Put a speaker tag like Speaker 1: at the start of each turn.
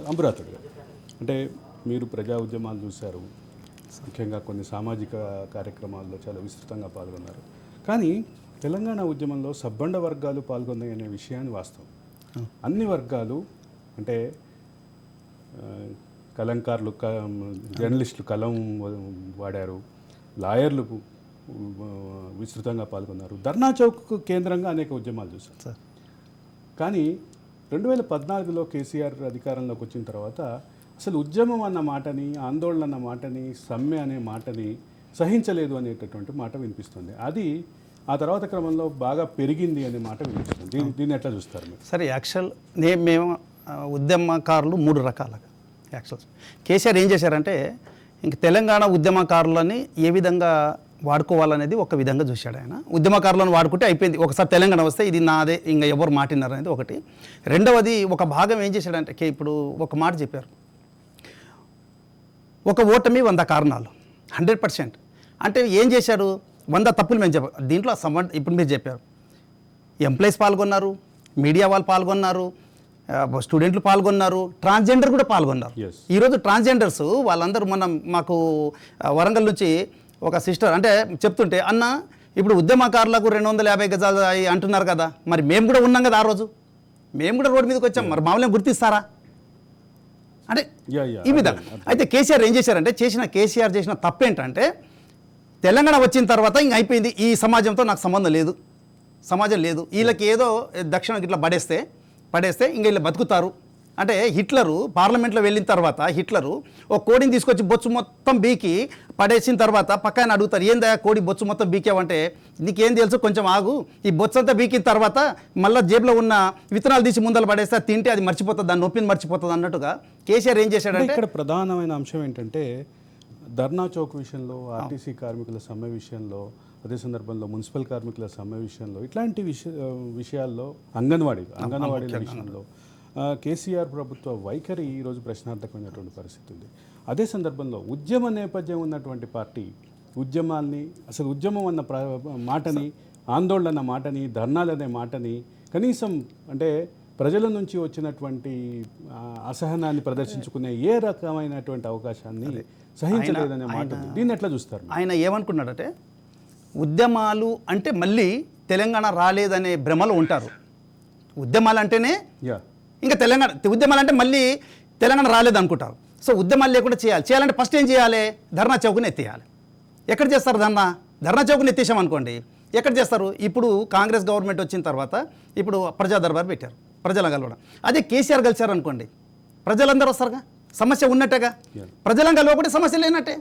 Speaker 1: అంబురాతుడు గారు, అంటే మీరు ప్రజా ఉద్యమాలు చూశారు, ముఖ్యంగా కొన్ని సామాజిక కార్యక్రమాల్లో చాలా విస్తృతంగా పాల్గొన్నారు. కానీ తెలంగాణ ఉద్యమంలో సబ్బండ వర్గాలు పాల్గొన్నాయి అనే విషయాన్ని వాస్తవం. అన్ని వర్గాలు అంటే కలంకారులు, జర్నలిస్టులు కలం వాడారు, లాయర్లు విస్తృతంగా పాల్గొన్నారు, ధర్నా చౌక్ కేంద్రంగా అనేక ఉద్యమాలు చూశారు. కానీ 2014లో కేసీఆర్ అధికారంలోకి వచ్చిన తర్వాత అసలు ఉద్యమం అన్న మాటని, ఆందోళన అన్న మాటని, సమ్మె అనే మాటని సహించలేదు అనేటటువంటి మాట వినిపిస్తుంది. అది ఆ తర్వాత క్రమంలో బాగా పెరిగింది అనే మాట వినిపిస్తుంది. దీన్ని ఎట్లా చూస్తారు మీరు?
Speaker 2: సరే, మేము ఉద్యమకారులు 3 రకాలుగా యాక్చువల్ కేసీఆర్ ఏం చేశారంటే ఇంక తెలంగాణ ఉద్యమకారులని ఏ విధంగా వాడుకోవాలనేది ఒక విధంగా చూశాడు ఆయన. ఉద్యమకారులను వాడుకుంటే అయిపోయింది, ఒకసారి తెలంగాణ వస్తే ఇది నాదే, ఇంకా ఎవరు మాటిన్నారు అనేది ఒకటి. రెండవది ఒక భాగం ఏం చేశాడంటే ఇప్పుడు ఒక మాట చెప్పారు, ఒక ఓటమి 100 కారణాలు, 100%. అంటే ఏం చేశారు, 100 తప్పులు మేము చెప్పారు దీంట్లో. ఇప్పుడు మీరు చెప్పారు, ఎంప్లాయీస్ పాల్గొన్నారు, మీడియా వాళ్ళు పాల్గొన్నారు, స్టూడెంట్లు పాల్గొన్నారు, ట్రాన్స్జెండర్ కూడా పాల్గొన్నారు. ఈరోజు ట్రాన్స్జెండర్స్ వాళ్ళందరూ మాకు వరంగల్ నుంచి ఒక సిస్టర్ అంటే చెప్తుంటే, అన్న ఇప్పుడు ఉద్యమకారులకు 250 గజాలు అంటున్నారు కదా, మరి మేము కూడా ఉన్నాం కదా, ఆ రోజు మేము కూడా రోడ్డు మీదకి వచ్చాం, మరి మామూలుగా గుర్తిస్తారా అంటే ఈ విధంగా. అయితే కేసీఆర్ ఏం చేశారంటే కేసీఆర్ చేసిన తప్పేంటంటే తెలంగాణ వచ్చిన తర్వాత ఇంక అయిపోయింది, ఈ సమాజంతో నాకు సంబంధం లేదు, సమాజం లేదు, వీళ్ళకి ఏదో దక్షిణకి ఇట్లా పడేస్తే ఇంక వీళ్ళు బతుకుతారు అంటే. హిట్లరు పార్లమెంట్లో వెళ్ళిన తర్వాత హిట్లరు ఒక కోడిని తీసుకొచ్చి బొచ్చు మొత్తం బీకి పడేసిన తర్వాత పక్కన అడుగుతారు, ఏందా కోడి బొచ్చు మొత్తం బీకావంటే, నీకేం తెలుసు కొంచెం ఆగు, ఈ బొచ్చు అంతా బీకిన తర్వాత మళ్ళీ జేబులో ఉన్న విత్తనాలు తీసి ముందర పడేస్తే తింటే అది మర్చిపోతుంది, దాన్ని నొప్పిని మర్చిపోతుంది అన్నట్టుగా కేసీఆర్ ఏం చేశాడంటే.
Speaker 1: ఇక్కడ ప్రధానమైన అంశం ఏంటంటే ధర్నా చౌక్ విషయంలో, ఆర్టీసీ కార్మికుల సమ్మె విషయంలో, అదే సందర్భంలో మున్సిపల్ కార్మికుల సమ్మె విషయంలో, ఇట్లాంటి విషయాల్లో అంగన్వాడీల విషయంలో కేసీఆర్ ప్రభుత్వ వైఖరి ఈరోజు ప్రశ్నార్థకమైనటువంటి పరిస్థితి ఉంది. అదే సందర్భంలో ఉద్యమ నేపథ్యం ఉన్నటువంటి పార్టీ అసలు ఉద్యమం అన్న మాటని, ఆందోళన అన్న మాటని, ధర్నాలు అనే మాటని కనీసం అంటే ప్రజల నుంచి వచ్చినటువంటి అసహనాన్ని ప్రదర్శించుకునే ఏ రకమైనటువంటి అవకాశాన్ని సహించలేదనే మాట. దీన్ని ఎట్లా చూస్తారు?
Speaker 2: ఆయన ఏమనుకున్నాడంటే ఉద్యమాలు అంటే మళ్ళీ తెలంగాణ రాలేదనే భ్రమలో ఉంటారు. ఉద్యమాలు అంటేనే ఇంకా ఉద్యమాలు అంటే మళ్ళీ తెలంగాణ రాలేదు అనుకుంటారు. సో ఉద్యమాలు లేకుండా చేయాలంటే ఫస్ట్ ఏం చేయాలి, ధర్నా చౌక్ని ఎత్తేయాలి. ఎక్కడ చేస్తారు ధర్నా చౌక్ని ఎత్తేసాం అనుకోండి, ఎక్కడ చేస్తారు? ఇప్పుడు కాంగ్రెస్ గవర్నమెంట్ వచ్చిన తర్వాత ఇప్పుడు ప్రజా దర్బార్ పెట్టారు, ప్రజలను కలవడం. అదే కేసీఆర్ కలిసారు అనుకోండి, ప్రజలందరూ వస్తారుగా, సమస్య ఉన్నట్టేగా. ప్రజలను కలవకపోతే సమస్య లేనట్టే.